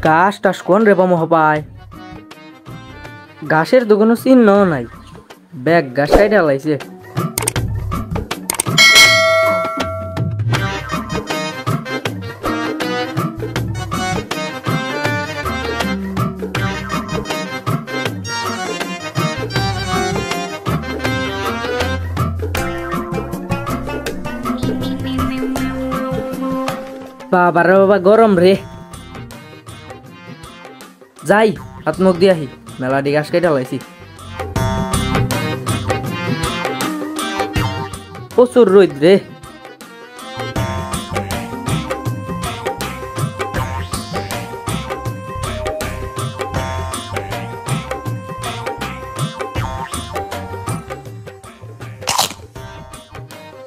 ঘাস টাস কোন রে পামো হপায় ঘাসের তো কোনো চিহ্ন নাই ব্যাগ ঘাস কাইটা লাইছে বাবা রে বাবা গরম রে যাই হাত মুখ দিয়ে আহি মেলাডি ঘাস কেটে লাইছি প্রচুর রোদ রে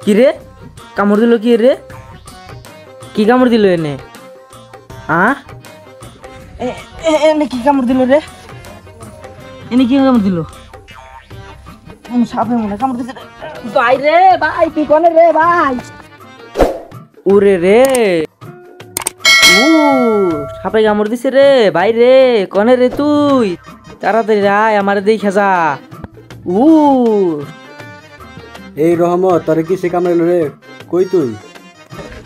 কি রে কামড় দিল কি রে কি কামড় দিল এনে এনে কি কামড় দিল রে এনে কি কামড় দিল সাপে মনে কামড় দিছে ভাই রে ভাই তুই কোনে রে ভাই উরে রে সাপে কামড় দিছে রে ভাই রে কোনে রে তুই তাড়াতাড়ি আয় আমারে দেখে যা এই রহমত তোরে কি সে কামড়াইলো রে কই তুই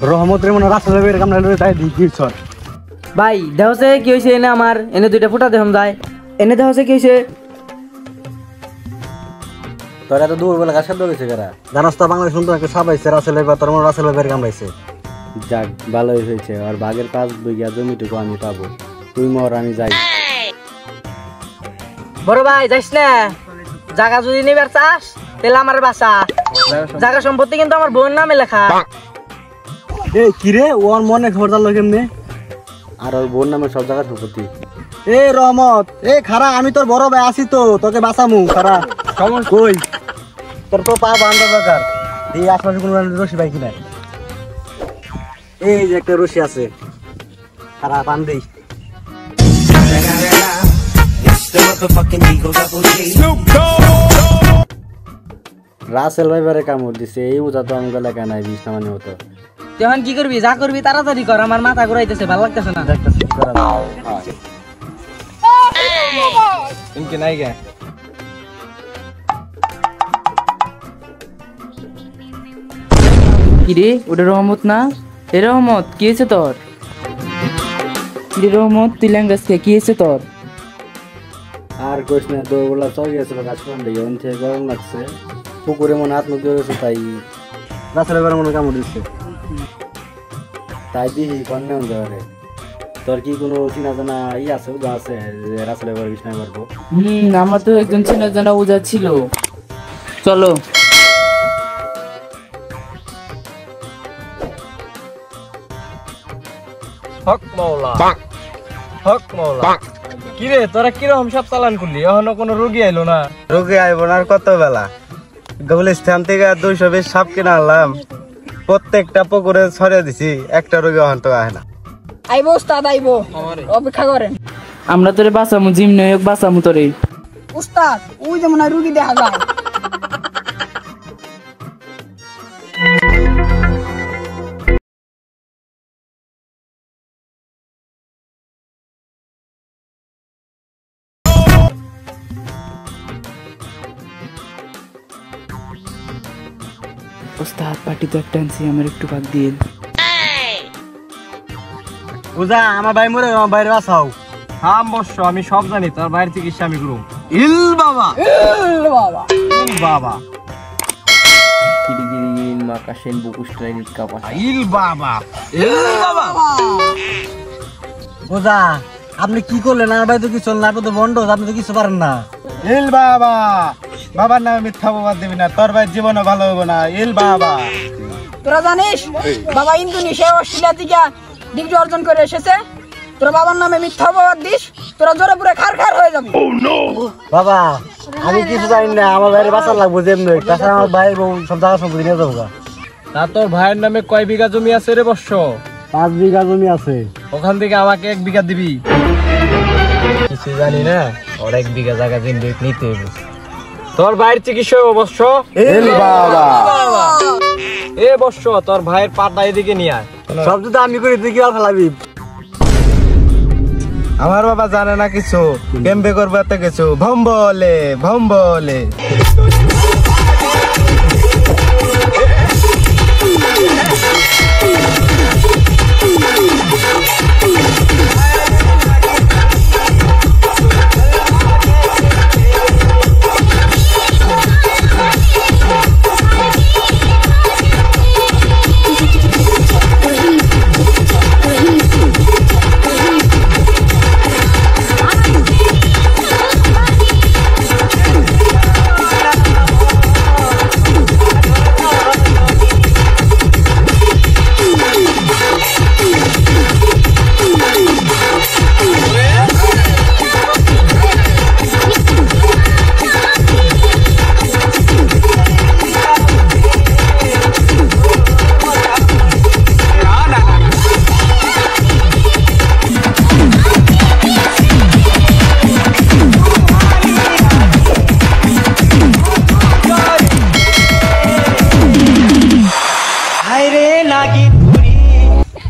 রহমত রে মনে রাস্তা যাবে কামড়াইলো রে তাই দিছিস ভাই দেহছে কি হইছে এনে আমার এনে দুইটা ফুটা দেহম যায় এনে দেহছে কি হইছে তোরা তো দূর বেলা গাছের দৌড়েছে কারা জানাস তো বাংলাদেশ সুন্দর একটা সাপ আইছে রাসেল ভাই তোর মনে রাসেল ভাইয়ের কামড়াইছে যাক ভালোই হয়েছে আর বাঘের 5 বিঘা জমিটুকু আমি পাবো তুই মর আমি যাই বড় ভাই যাইস না জায়গা যদি নিবার চাস তাহলে আমার বাসা জায়গা সম্পত্তি কিন্তু আমার বোন নামে লেখা এই কি রে ওর মনে খবরদার লগে এমনি আর ওর বোন নামে সব জায়গা সম্পত্তি এ রহমত এ খারা আমি তোর বড় ভাই আছি তো তোকে বাঁচামু খারা সমস্যা কই তোর তো পা বাঁধা দরকার এই আশপাশে কোনো রশি পাই কিনা এই যে একটা রশি আছে খারা বান্ধি রাসেল ভাইবারে কামড় দিছে এই উজা তো আমি গলা কানাই বিষ না মানে হতো তখন কি করবি যা করবি তাড়াতাড়ি কর আমার মাথা ঘুরাইতেছে ভালো লাগতেছে না ইনকে নাই গে কিরে ওটা রহমত না এ রহমত কি হয়েছে তোর কিরে রহমত তুই ল্যাঙ্গাসকে কি হয়েছে তোর আর কোশ না দৌড়লা চল গেছিল গাছ পান্ডে ওন থেকে গরম লাগছে পুকুরে মনে হাত মুখ ধরেছে তাই রাসেল ভাইবার মনে কামড় দিচ্ছে তাই দিহি কন্যা যাবে তোর কি কোনো চিনা জানা আছে উজা আছে রাসেল ভাইবার বিষ নাই পারবো আমার তো একজন চিনা জানা উজা ছিল চলো হক মাওলা হক মাওলা কি রে তোরা কিরকম সব চালান করলি এখনো কোনো রোগী আইলো না রোগী আইব না আর কত বেলা গুলিস্তান থেকে 220 সাপ কিনা আনলাম প্রত্যেকটা পুকুরে ছড়িয়ে দিছি একটা রোগী এখন তো আহে না আইবো উস্তাদ আইবো অপেক্ষা করেন আমরা তোরে বাঁচামু জিম নয় বাঁচামু তোরে উস্তাদ ওই যেমন রুগী দেখা যায় ওস্তাদ পার্টি তো একটা আনছি আমার একটু ভাগ দিয়ে বুঝা আমার ভাই মরে আমার বাইরে বাঁচাও হ্যাঁ বর্ষ আমি সব জানি তোর বাইরে চিকিৎসা আমি করুম ইল বাবা বাবা ইল বাবা কিরিগিরিন মাকাশেন বুকুস্ট্রাইন কাপা ইল বাবা ইল বাবা বুঝা আপনি কি করলেন আমার ভাই তো কিছু না আপনি তো বন্ড আপনি তো কিছু পারেন না ইল বাবা বাবার নামে মিথ্যা অপবাদ দিবি না তোর ভাই জীবনও ভালো হবে না ইল বাবা তোরা জানিস বাবা ইন্দোনেশিয়া অস্ট্রেলিয়া থেকে ডিগ্রি অর্জন করে এসেছে তোর বাবার নামে মিথ্যা অপবাদ দিস তোরা জোরে পুরো খার খার হয়ে যাবি বাবা আমি কিছু জানি না আমার ভাইয়ের বাঁচার লাগবো যেমনি তাছাড়া আমার ভাই সব জায়গা সম্পত্তি নিয়ে যাবো তা তোর ভাইয়ের নামে কয় বিঘা জমি আছে রে বর্ষ 5 বিঘা জমি আছে ওখান থেকে আমাকে 1 বিঘা দিবি কিছু জানি না ওর 1 বিঘা জায়গা কিনবে নিতে হবে তোর ভাইয়ের চিকিৎসা অবশ্য এ বর্ষ তোর ভাইয়ের পাটা এদিকে নিয়ে আয় সব যদি আমি করি তুই কি আর ফেলাবি আমার বাবা জানে না কিছু, কেমবে করবে এত কিছু, ভম্বলে ভম্বলে।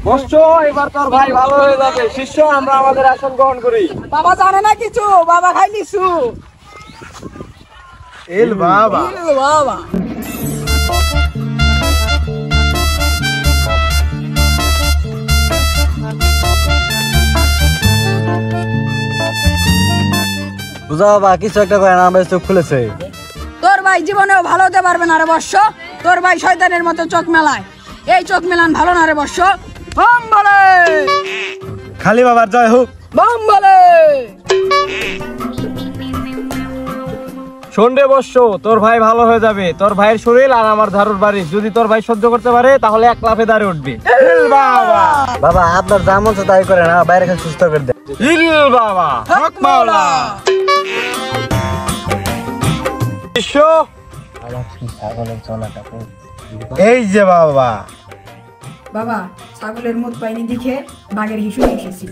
বর্ষ, এবার তোর ভাই ভালো হয়ে যাবে। শিষ্য, আমরা আমাদের আসন গ্রহণ করি। বাবা জানে না কিছু, বাবা খাই লিচু। এল বাবা। বাবা বুঝা বাবা কিছু একটা করে না, আমার চোখ খুলেছে। তোর ভাই জীবনেও ভালো হতে পারবে না রে বর্ষ। তোর ভাই শয়তানের মতো চোখ মেলায়, এই চোখ মেলান ভালো না রে বর্ষ। বম বলে খালি বাবার জয় হোক। বম বলে। শোন রে বর্ষ, তোর ভাই ভালো হয়ে যাবে। তোর ভাইয়ের শরীর আর আমার ধারুর বাড়ি, যদি তোর ভাই সহ্য করতে পারে তাহলে এক লাফে দাঁড়িয়ে উঠবি। বাবা বাবা আপনার যা মন চায় তাই করে না, বাইরে খালি সুস্থ করে দেন। ইল বাবা হক মাওলা। শিষ্য, এই যে বাবা। বাবা ছাগলের মুখ পাইনি দেখে বাঘের হিসু এসেছি।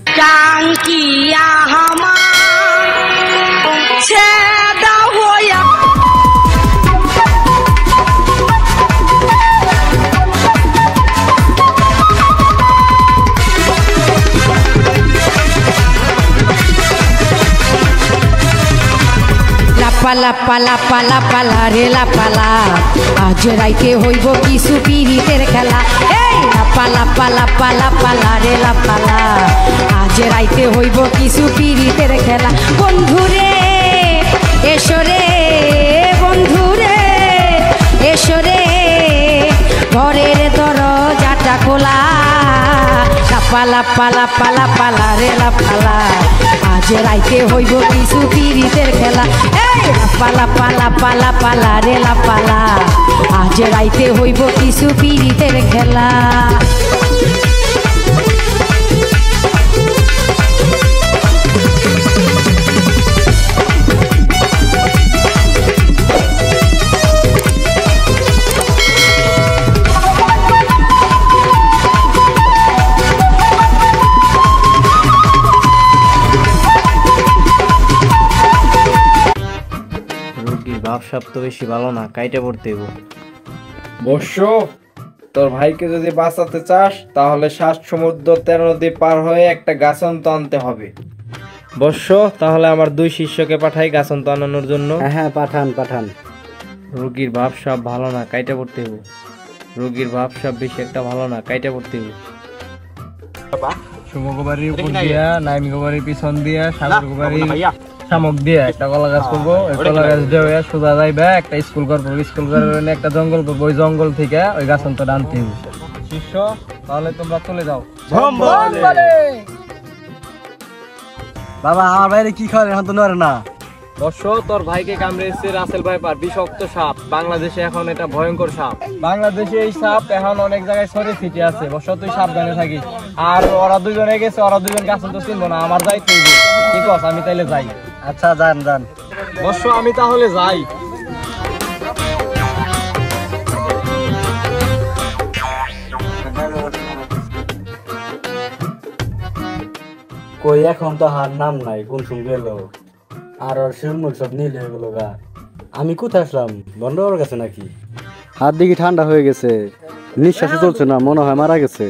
লাপালা পালা পালা পালা রে লাপালা, আজ রাইতে হইব কিছু পিরিতের খেলা। এই লাপালা পালা পালা পালা রে লাপালা, আজ রাইতে হইব কিছু পিরিতের খেলা। বন্ধুরে এসরে, বন্ধুরে এসরে, ঘরের দরজাটা খোলা। লাপালা পালা পালা পালা রে লাপালা, আজ রাইতে হইব কিছু পিরিতের খেলা। এই লাপালা পালা পালা পালা রে লাপালা, আজ রাইতে হইব কিছু পিরিতের খেলা। ভাবসাব তো বেশি ভালো না, কাইটে পড়তে হইব। বর্ষ, তোর ভাইকে যদি বাঁচাতে চাস তাহলে 7 সমুদ্র 13 নদী পার হয়ে একটা গাছন্ত আনতে হবে। বর্ষ, তাহলে আমার 2 শিষ্যকে পাঠাই গাছন্ত আনানোর জন্য। হ্যাঁ পাঠান পাঠান। রোগীর ভাবসাব ভালো না, কাইটে পড়তে হইব। রোগীর ভাবসাব বেশি একটা ভালো না, কাইটে পড়তে হইব। সুমগোবাড়ির উপর দিয়া, নাইমগোবাড়ির পিছন দিয়া, সাগরগোবাড়ির শামুক দিয়া একটা কলা গাছ করবো। ওই কলা গাছ দিয়ে সোজা যাইবে একটা স্কুল করবো। স্কুল করার একটা জঙ্গল করবো। ওই জঙ্গল থেকে ওই গাছ অন্তর আনতে হবে। শিষ্য, তাহলে তোমরা চলে যাও। বাবা আমার বাইরে কি খাওয়ার এখন তো নড়ে না। বর্ষ, তোর ভাইকে কামড়েছে রাসেল ভাইপার, বিষাক্ত সাপ। বাংলাদেশে এখন এটা ভয়ঙ্কর সাপ। বাংলাদেশে এই সাপ এখন অনেক জায়গায় ছড়িয়ে ছিটিয়ে আছে। বর্ষ, তুই সাবধানে থাকিস। আর ওরা দুজনে গেছে, ওরা দুজন গাছ তো চিনবো না, আমার দায়িত্ব ঠিক আছে। আমি তাইলে যাই। আচ্ছা যান যান। বর্ষ, আমি তাহলে যাই। কই এখন তো হার নাম নাই, কোন শুন গেল আর ওর শিরমুখ সব নীল হয়ে গেল গা। আমি কোথায় আসলাম, বন্ধুর কাছে নাকি? হাত দিকে ঠান্ডা হয়ে গেছে, নিঃশ্বাসও চলছে না, মনে হয় মারা গেছে।